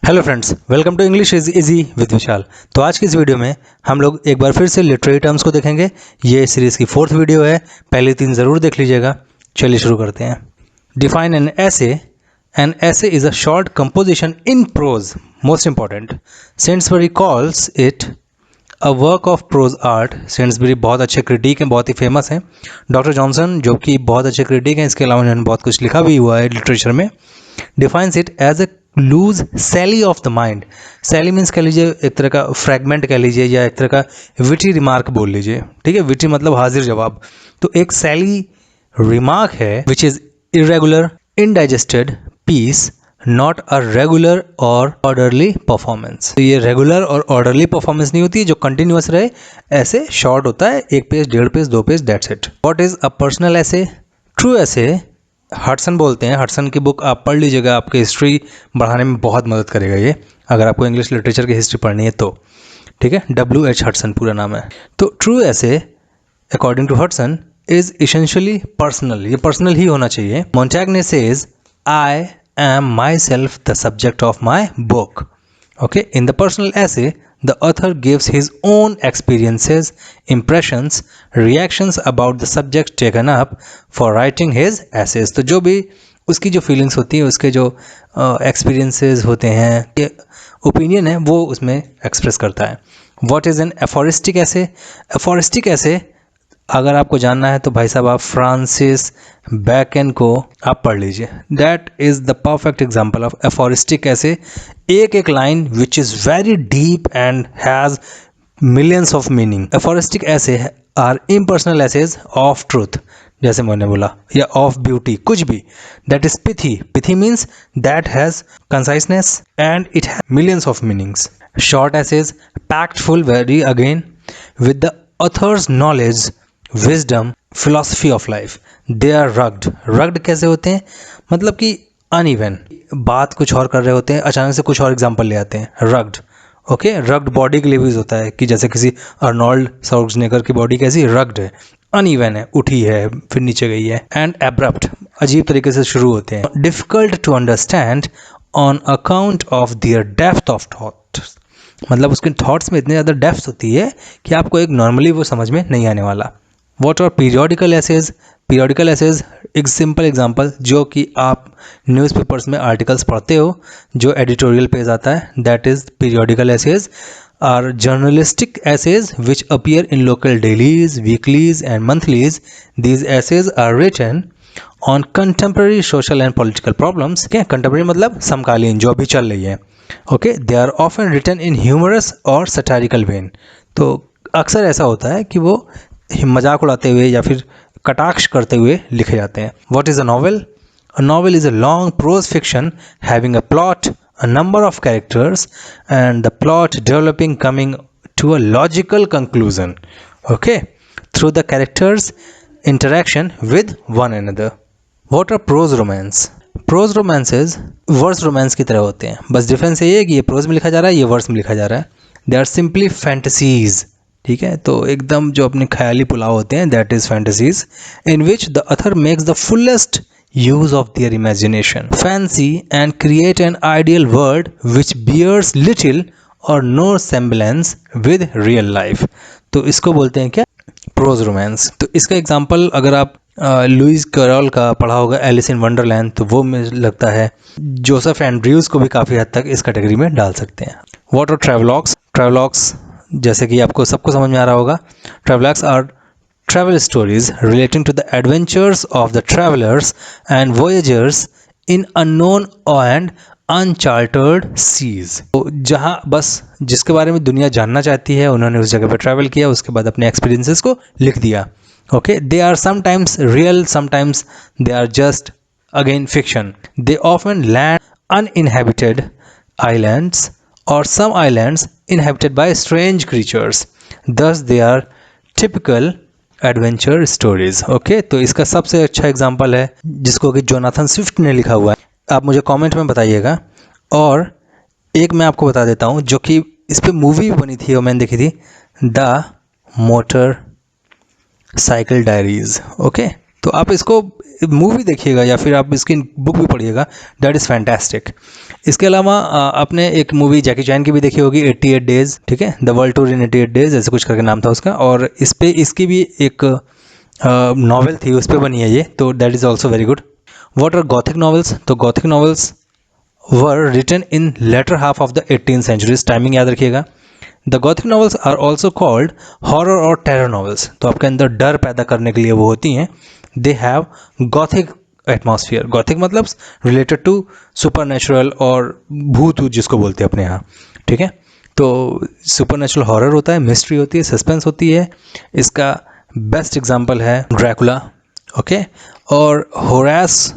Hello friends, welcome to English is easy with Vishal. तो आज की इस वीडियो में हम लोग एक बार फिर से लिटरेरी टर्म्स को देखेंगे। ये सीरीज़ की 4th वीडियो है, पहले 3 ज़रूर देख लीजिएगा। चलिए शुरू करते हैं। Define an essay. An essay is a short composition in prose. Most important, Saintsbury calls it a work of prose art. Saintsbury बहुत अच्छे क्रिटिक हैं, बहुत ही फेमस हैं। डॉक्टर जॉनसन जो कि बहुत अच्छे क्रिटिक हैं, इसके अलावा उन्होंने बहुत कुछ लिखा भी हुआ है लिटरेचर में। Defines it as a loose sally of the mind. Sally means कह लीजिए एक तरह का फ्रैगमेंट कह लीजिए, या एक तरह का विटी रिमार्क बोल लीजिए। ठीक है, विटी मतलब हाजिर जवाब। तो एक सैली रिमार्क है which is irregular indigested piece, not a regular और ऑर्डरली परफॉर्मेंस। तो ये रेगुलर और ऑर्डरली परफॉर्मेंस नहीं होती है जो कंटिन्यूअस रहे, ऐसे शॉर्ट होता है, 1 page 1.5 page 2 page, that's it. What is a personal ऐसे? ट्रू ऐसे हडसन बोलते हैं। हडसन की बुक आप पढ़ लीजिएगा, आपकी हिस्ट्री बढ़ाने में बहुत मदद करेगा ये, अगर आपको इंग्लिश लिटरेचर की हिस्ट्री पढ़नी है तो। ठीक है, W.H. हडसन पूरा नाम है। तो true essay according to Hudson is essentially personal. ये पर्सनल ही होना चाहिए। Montaigne says I am myself the subject of my book. Okay, in the personal essay, the author gives his own experiences, impressions, reactions about the subject taken up for writing his essays. तो जो भी उसकी जो feelings होती हैं, उसके जो experiences होते हैं, ये ओपिनियन है, वो उसमें एक्सप्रेस करता है। What is an aphoristic essay? Aphoristic essay अगर आपको जानना है तो भाई साहब आप फ्रांसिस बैकन को आप पढ़ लीजिए। That is the perfect example of aphoristic essay. एक एक line which is very deep and has millions of meaning. Aphoristic essay are impersonal essays of truth, जैसे मैंने बोला, या ऑफ ब्यूटी, कुछ भी। That is pithy. Pithy means that has conciseness and it has millions of meanings. Short essays packed full very again with the author's knowledge, wisdom, philosophy of life. They are rugged. Rugged कैसे होते हैं? मतलब कि uneven, बात कुछ और कर रहे होते हैं, अचानक से कुछ और एग्जांपल ले आते हैं। रग्ड। ओके, रग्ड बॉडी के लिए भी यूज होता है, कि जैसे किसी अर्नोल्ड श्वार्ज़नेगर की बॉडी कैसी रग्ड है, अनइवन है, उठी है फिर नीचे गई है। एंड एब्रप्ट, अजीब तरीके से शुरू होते हैं। Difficult to understand on account of their depth of thought. मतलब उसके थॉट्स में इतनी ज़्यादा डेप्थ होती है कि आपको एक नॉर्मली वो समझ में नहीं आने वाला। What are periodical essays? Periodical essays एक सिंपल एग्जांपल, जो कि आप न्यूज़पेपर्स में आर्टिकल्स पढ़ते हो, जो एडिटोरियल पेज आता है, that is periodical essays. Or journalistic essays which appear in local dailies, weeklies and monthlies. These essays are written on contemporary social and political problems. क्या कंटेम्प्रेरी मतलब समकालीन, जो अभी चल रही है। Okay, they are often written in humorous और satirical vein. तो अक्सर ऐसा होता है कि वो मजाक उड़ाते हुए या फिर कटाक्ष करते हुए लिखे जाते हैं। What is a novel? A novel is a long prose fiction having a plot, a number of characters, and the plot developing coming to a logical conclusion. Okay, through the characters' interaction with one another. What are prose romance? Prose romances verse romance की तरह होते हैं, बस difference ये है कि ये pros में लिखा जा रहा है, ये वर्स में लिखा जा रहा है। They are simply fantasies. ठीक है, तो एकदम जो अपने ख्याली पुलाव होते हैं, that is fantasies in which the author makes the fullest use of their imagination, fancy and create an ideal world which bears little और no semblance with real life. तो इसको बोलते हैं क्या? Prose romance. तो इसका एग्जाम्पल अगर आप लुइस कैरोल का पढ़ा होगा एलिस इन वंडरलैंड, तो वो मुझे लगता है जोसेफ एंड्रयूज को भी काफ़ी हद तक इस कैटेगरी में डाल सकते हैं। What are ट्रैवलॉग्स? ट्रैवलॉग्स जैसे कि आपको सबको समझ में आ रहा होगा, travelogues are travel stories relating to the adventures of the travellers and voyagers in unknown and uncharted seas. तो जहाँ बस जिसके बारे में दुनिया जानना चाहती है, उन्होंने उस जगह पर ट्रैवल किया, उसके बाद अपने एक्सपीरियंसेस को लिख दिया। Okay, they are sometimes real, sometimes they are just again fiction. They often land uninhabited islands or some islands inhabited by strange creatures. Thus they are typical adventure stories. Okay, तो इसका सबसे अच्छा example है जिसको कि Jonathan Swift ने लिखा हुआ है। आप मुझे कमेंट में बताइएगा। और एक मैं आपको बता देता हूँ जो कि इस पर मूवी भी बनी थी और मैंने देखी थी, the motor cycle diaries. Okay, तो आप इसको मूवी देखिएगा या फिर आप इसकी बुक भी पढ़िएगा, दैट इज़ फैंटास्टिक। इसके अलावा आपने एक मूवी जैकी चैन की भी देखी होगी, 88 डेज, ठीक है, the world tour in 88 days, ऐसे कुछ करके नाम था उसका, और इस पे इसकी भी एक नॉवेल थी, उस पर बनी है ये, तो that is also very good. What are Gothic novels? तो Gothic novels were written in latter half of the 18th centuries, timing याद रखिएगा। The Gothic novels are also called horror और टेरर नॉवेल्स, तो आपके अंदर डर पैदा करने के लिए वो होती हैं। They have Gothic atmosphere, Gothic मतलब रिलेटेड टू सुपर और भूत जिसको बोलते हैं अपने यहाँ, ठीक है। तो सुपर हॉरर होता है, मिस्ट्री होती है, सस्पेंस होती है। इसका बेस्ट एग्जाम्पल है ड्रैकुला, ओके। और होरास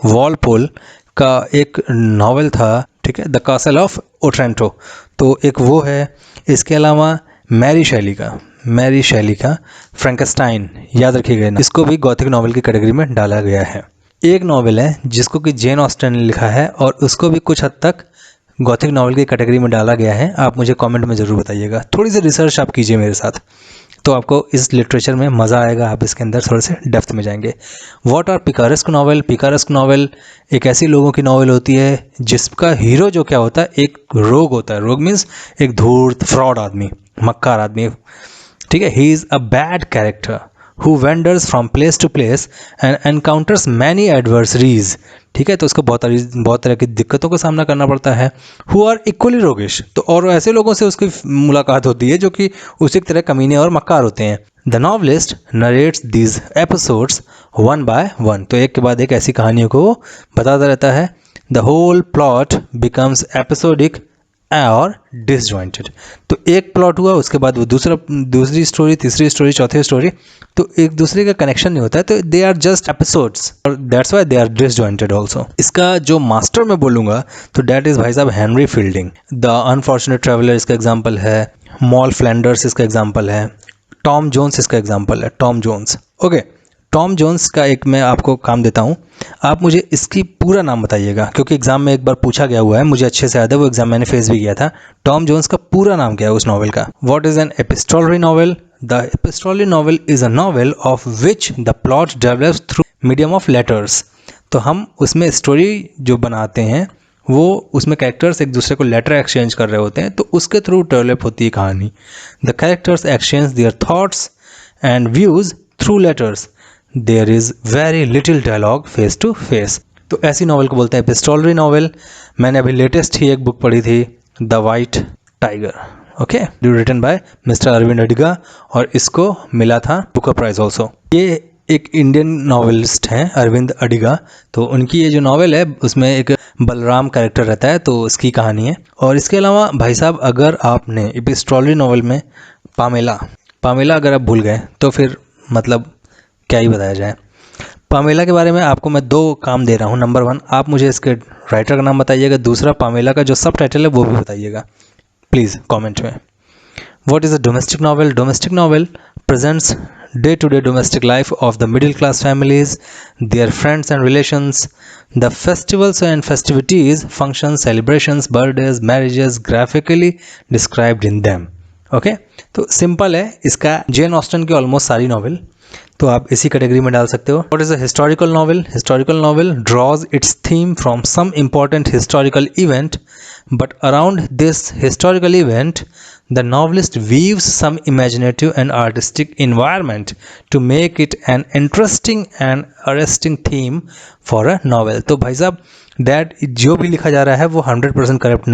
वॉलपोल का एक नावल था, ठीक है, द कासल ऑफ ओट्रेंटो, तो एक वो है। इसके अलावा मैरी शैली का फ्रैंकेस्टाइन, याद रखिएगा, इसको भी गॉथिक नावल की कैटेगरी में डाला गया है। एक नावल है जिसको कि जेन ऑस्टन ने लिखा है और उसको भी कुछ हद तक गॉथिक नावल की कैटेगरी में डाला गया है। आप मुझे कमेंट में ज़रूर बताइएगा, थोड़ी सी रिसर्च आप कीजिए मेरे साथ, तो आपको इस लिटरेचर में मज़ा आएगा, आप इसके अंदर थोड़े से डेप्थ में जाएंगे। What are picaresque novel? Picaresque novel एक ऐसी लोगों की नॉवल होती है जिसका हीरो जो क्या होता है, एक रोग होता है। रोग मीन्स एक धूर्त फ्रॉड आदमी, मक्कार आदमी, ठीक है। He is a bad character who wanders from place to place and encounters many adversaries, ठीक है। तो उसको बहुत तरह की दिक्कतों का सामना करना पड़ता है। हु आर इक्वली रोगिश, तो और ऐसे लोगों से उसकी मुलाकात होती है जो कि उसी की तरह कमीने और मक्कार होते हैं। The novelist narrates these episodes one by one, तो एक के बाद एक ऐसी कहानियों को बताता रहता है। The whole plot becomes episodic और डिसजॉइंटेड, तो एक प्लॉट हुआ, उसके बाद वो दूसरी स्टोरी, तीसरी स्टोरी, चौथी स्टोरी, तो एक दूसरे का कनेक्शन नहीं होता है, तो दे आर जस्ट एपिसोड्स और that's why they are disjointed also. इसका जो मास्टर मैं बोलूँगा तो डैट इज़ भाई साहब Henry Fielding. The unfortunate traveller इसका एग्जाम्पल है, मॉल फ्लैंडर्स इसका एग्जाम्पल है, टॉम जोन्स इसका एग्जाम्पल है, Tom Jones, okay. Tom Jones का एक मैं आपको काम देता हूँ, आप मुझे इसकी पूरा नाम बताइएगा, क्योंकि एग्जाम में एक बार पूछा गया हुआ है, मुझे अच्छे से याद है, वो एग्जाम मैंने फेस भी किया था। टॉम जोन्स का पूरा नाम क्या है उस नॉवल का? What is an epistolary novel? The epistolary novel is a novel of which the plot develops through medium of letters, तो हम उसमें स्टोरी जो बनाते हैं वो उसमें कैरेक्टर्स एक दूसरे को लेटर एक्सचेंज कर रहे होते हैं, तो उसके थ्रू डेवलप होती है कहानी। The characters exchange their thoughts and views through letters, there is very little dialogue face to face, तो ऐसी नॉवल को बोलते हैं एपिस्टोलरी नॉवल। मैंने अभी लेटेस्ट ही एक बुक पढ़ी थी, the white tiger, okay, written by mister Arvind Adiga, और इसको मिला था बुकर प्राइज ऑल्सो। ये एक इंडियन नॉवेलिस्ट हैं अरविंद अडिगा, तो उनकी ये जो नॉवेल है उसमें एक बलराम कैरेक्टर रहता है, तो उसकी कहानी है। और इसके अलावा भाई साहब, अगर आपने एपिस्टोलरी नॉवल में पामेला अगर आप भूल गए तो फिर मतलब क्या ही बताया जाए। पामेला के बारे में आपको मैं 2 काम दे रहा हूँ। नंबर 1, आप मुझे इसके राइटर का नाम बताइएगा, दूसरा पामेला का जो सब टाइटल है वो भी बताइएगा प्लीज़ कमेंट में। What is a domestic novel? Domestic novel presents day-to-day domestic life of the middle-class families, their friends and relations, the festivals and festivities, functions, celebrations, birthdays, marriages, graphically described in them. Okay? तो simple है इसका, Jane Austen की almost सारी novel, तो आप इसी category में डाल सकते हो। What is a historical novel? Historical novel draws its theme from some important historical event, but around this historical event, the novelist weaves some imaginative and artistic environment to make it an interesting and arresting theme for a novel. तो भाई साहब, that जो भी लिखा जा रहा है वो 100% करेक्ट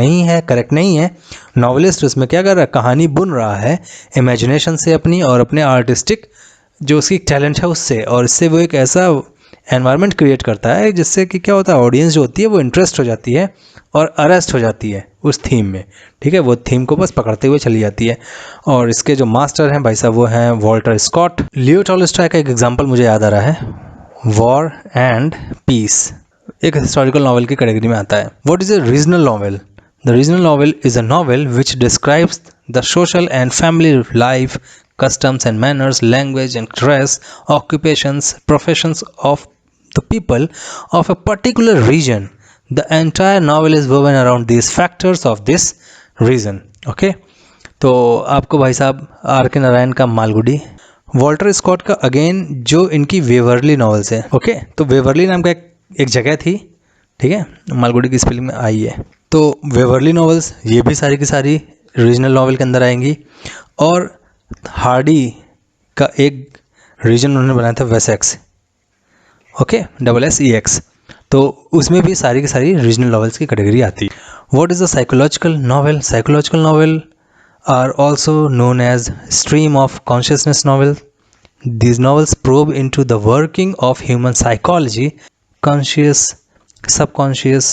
नहीं है। नॉवलिस्ट उसमें क्या कर रहा है, कहानी बुन रहा है इमेजिनेशन से अपनी, और अपने आर्टिस्टिक जो उसकी टैलेंट है उससे, और इससे वो एक ऐसा एनवायरनमेंट क्रिएट करता है जिससे कि क्या होता है, ऑडियंस जो होती है वो इंटरेस्ट हो जाती है और अरेस्ट हो जाती है उस थीम में, ठीक है, वो थीम को बस पकड़ते हुए चली जाती है। और इसके जो मास्टर हैं भाई साहब वो हैं वॉल्टर स्कॉट। लियो टॉलस्टॉय का एक एग्जांपल मुझे याद आ रहा है, वॉर एंड पीस, एक हिस्टोरिकल नॉवल की कैटेगरी में आता है। What is a regional novel? The regional novel is a novel which describes the social and family life, customs and manners, language and dress, occupations, professions of the people of a particular region. The entire novel is woven around these factors of this region. Okay? तो आपको भाई साहब are के नारायण का Malgudi, Walter Scott का again जो इनकी Waverly novels है, ओके, तो वेवरली नाम का एक जगह थी, ठीक है, मालगुडी की स्पेलिंग में आई है। तो वेवरली नॉवेल्स ये भी सारी की सारी रीजनल नॉवेल के अंदर आएंगी। और हार्डी का एक रीजन उन्होंने बनाया था वेसेक्स, ओके, SSEX, तो उसमें भी सारी की सारी रीजनल नॉवेल्स की कैटेगरी आती है। What is a psychological novel? Psychological novel are also known as stream of consciousness novel. These novels probe into the working of human psychology, conscious, subconscious,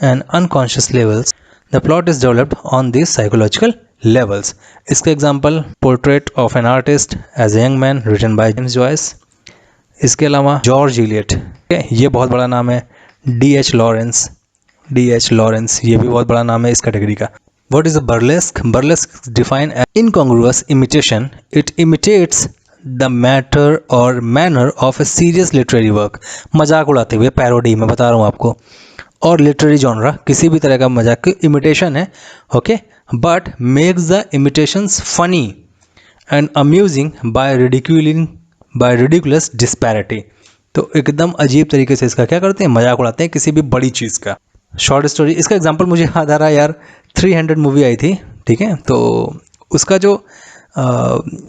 and unconscious levels. The plot is developed on these psychological levels. इसके example Portrait of an Artist as a Young Man written by James Joyce. इसके अलावा George Eliot, ये बहुत बड़ा नाम है। D.H. Lawrence ये भी बहुत बड़ा नाम है इस कैटेगरी का। What is a burlesque? Burlesque is defined as incongruous imitation. It imitates the matter or manner of a serious literary work. मजाक उड़ाते हुए, पैरोडी मैं बता रहा हूँ आपको, और लिटरेरी जॉनरा किसी भी तरह का मजाक की इमिटेशन है, okay, but makes the imitations funny and amusing by ridiculous disparity. तो एकदम अजीब तरीके से इसका क्या करते हैं, मजाक उड़ाते हैं किसी भी बड़ी चीज़ का। शॉर्ट स्टोरी, इसका एग्जांपल मुझे याद आ रहा है यार, 300 मूवी आई थी, ठीक है, तो उसका जो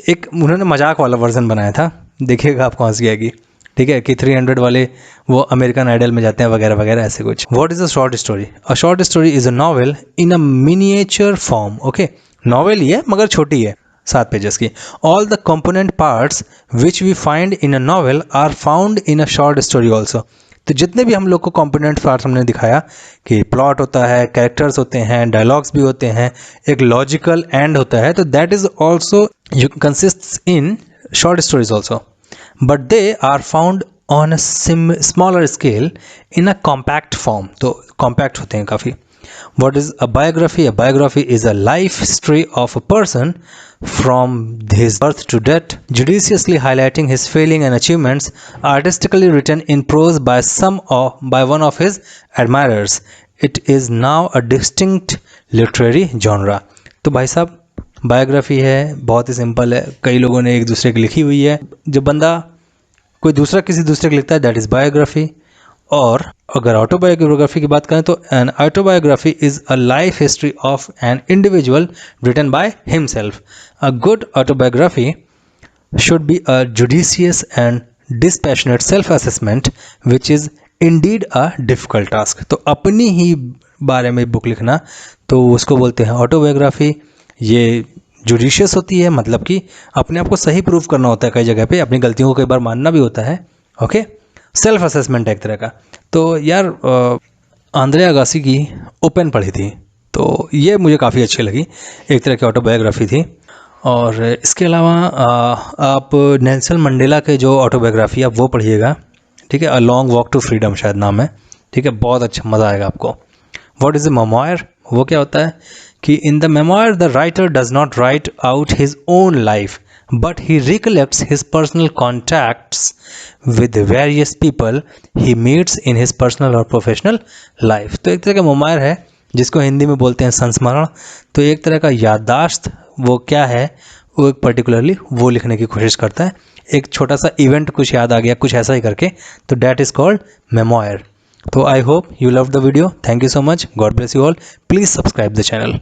एक उन्होंने मजाक वाला वर्जन बनाया था, देखिएगा आपको हंसी आएगी, ठीक है, कि 300 वाले वो अमेरिकन आइडल में जाते हैं वगैरह वगैरह ऐसे कुछ। What is a short story? A short story is a novel in a miniature form, okay, novel ही है मगर छोटी है, 7 पेजेस की। All the component parts which we find in a novel are found in a short story also. तो जितने भी हम लोग को कंपोनेंट पार्ट्स हमने दिखाया कि प्लॉट होता है, कैरेक्टर्स होते हैं, डायलॉग्स भी होते हैं, एक लॉजिकल एंड होता है, तो that is also consists in short stories also, but they are found on a smaller scale in a compact form. तो कॉम्पैक्ट होते हैं काफ़ी। What is a biography? A biography is a life history of a person from his birth to death, judiciously highlighting his failing and achievements, artistically written in prose by one of his admirers. It is now a distinct literary genre. तो भाई साहब biography है, बहुत ही simple है, कई लोगों ने एक दूसरे की लिखी हुई है। जब बंदा कोई दूसरा किसी दूसरे की लिखता है दैट इज़ बायोग्राफी। और अगर ऑटोबायोग्राफी की बात करें तो an autobiography is a life history of an individual written by himself. A good autobiography should be a judicious and dispassionate self assessment which is indeed a difficult task. तो अपनी ही बारे में बुक लिखना तो उसको बोलते हैं ऑटोबायोग्राफी। ये जुडिशियस होती है, मतलब कि अपने आप को सही प्रूव करना होता है, कई जगह पे अपनी गलतियों को कई बार मानना भी होता है, ओके, सेल्फ असेसमेंट है एक तरह का। तो यार आंद्रे अगासी की ओपन पढ़ी थी, तो ये मुझे काफ़ी अच्छी लगी, एक तरह की ऑटोबायोग्राफी थी। और इसके अलावा आप नेल्सन मंडेला के जो ऑटोबायोग्राफी आप वो पढ़िएगा, ठीक है, a long walk to freedom शायद नाम है, ठीक है, बहुत अच्छा मज़ा आएगा आपको। What is a memoir? वो क्या होता है कि in the memoir the writer does not right out his own life but he recollects his personal contacts with the various people he meets in his personal or professional life। तो एक तरह का memoir है जिसको हिंदी में बोलते हैं संस्मरण। तो एक तरह का याददाश्त वो क्या है, वो एक पर्टिकुलरली वो लिखने की कोशिश करता है, एक छोटा सा इवेंट कुछ याद आ गया कुछ ऐसा ही करके, तो डैट इज़ कॉल्ड मेमोयर। तो I hope you love the video, thank you so much, God bless you all, please subscribe the channel.